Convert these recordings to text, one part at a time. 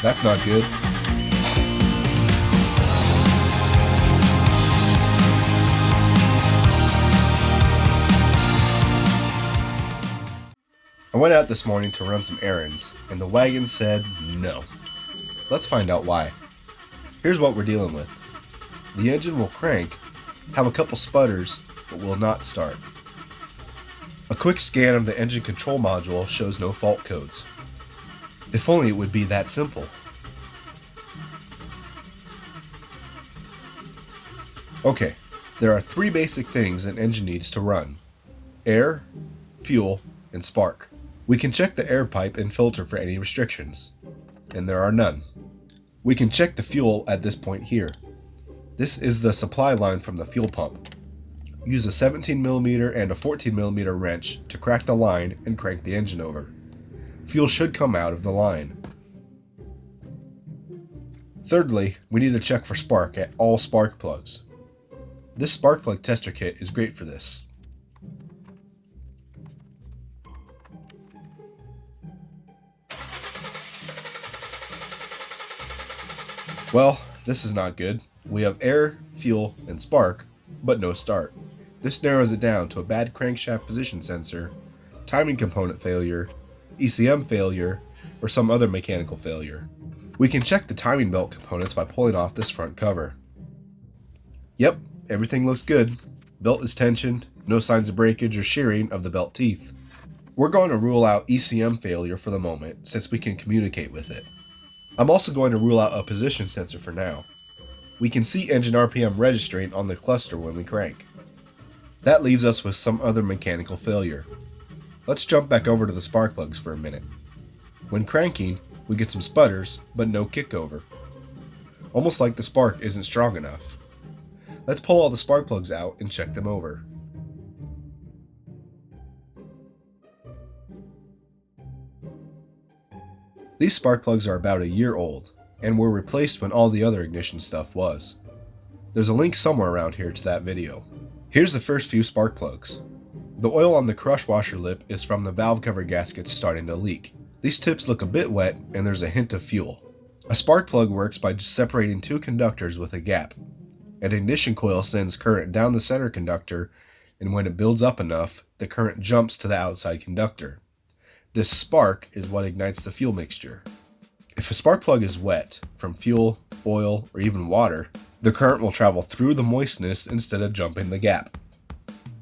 That's not good. I went out this morning to run some errands, and the wagon said no. Let's find out why. Here's what we're dealing with. The engine will crank, have a couple sputters, but will not start. A quick scan of the engine control module shows no fault codes. If only it would be that simple. Okay, there are 3 basic things an engine needs to run: air, fuel, and spark. We can check the air pipe and filter for any restrictions, and there are none. We can check the fuel at this point here. This is the supply line from the fuel pump. Use a 17mm and a 14mm wrench to crack the line and crank the engine over. Fuel should come out of the line. Thirdly, we need to check for spark at all spark plugs. This spark plug tester kit is great for this. Well, this is not good. We have air, fuel, and spark, but no start. This narrows it down to a bad crankshaft position sensor, timing component failure, ECM failure, or some other mechanical failure. We can check the timing belt components by pulling off this front cover. Yep, everything looks good. Belt is tensioned, no signs of breakage or shearing of the belt teeth. We're going to rule out ECM failure for the moment, since we can communicate with it. I'm also going to rule out a position sensor for now. We can see engine RPM registering on the cluster when we crank. That leaves us with some other mechanical failure. Let's jump back over to the spark plugs for a minute. When cranking, we get some sputters, but no kickover. Almost like the spark isn't strong enough. Let's pull all the spark plugs out and check them over. These spark plugs are about a year old, and were replaced when all the other ignition stuff was. There's a link somewhere around here to that video. Here's the first few spark plugs. The oil on the crush washer lip is from the valve cover gaskets starting to leak. These tips look a bit wet, and there's a hint of fuel. A spark plug works by just separating 2 conductors with a gap. An ignition coil sends current down the center conductor, and when it builds up enough, the current jumps to the outside conductor. This spark is what ignites the fuel mixture. If a spark plug is wet, from fuel, oil, or even water, the current will travel through the moistness instead of jumping the gap.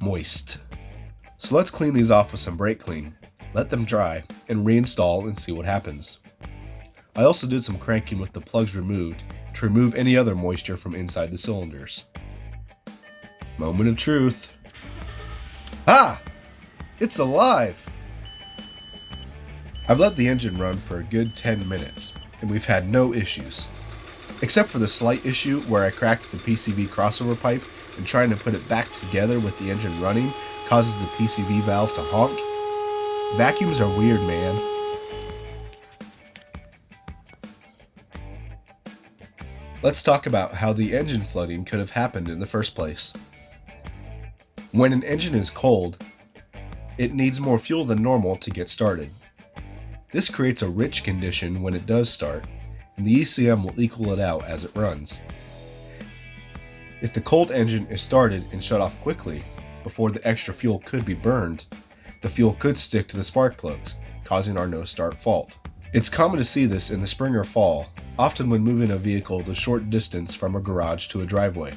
Moist. So let's clean these off with some brake clean, let them dry, and reinstall and see what happens. I also did some cranking with the plugs removed to remove any other moisture from inside the cylinders. Moment of truth. Ah! It's alive! I've let the engine run for a good 10 minutes, and we've had no issues. Except for the slight issue where I cracked the PCV crossover pipe, and trying to put it back together with the engine running causes the PCV valve to honk. Vacuums are weird, man. Let's talk about how the engine flooding could have happened in the first place. When an engine is cold, it needs more fuel than normal to get started. This creates a rich condition when it does start, and the ECM will equal it out as it runs. If the cold engine is started and shut off quickly, before the extra fuel could be burned, the fuel could stick to the spark plugs, causing our no-start fault. It's common to see this in the spring or fall, often when moving a vehicle the short distance from a garage to a driveway.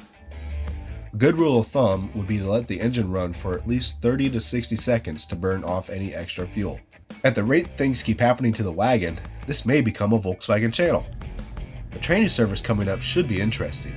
A good rule of thumb would be to let the engine run for at least 30 to 60 seconds to burn off any extra fuel. At the rate things keep happening to the wagon, this may become a Volkswagen channel. The training service coming up should be interesting.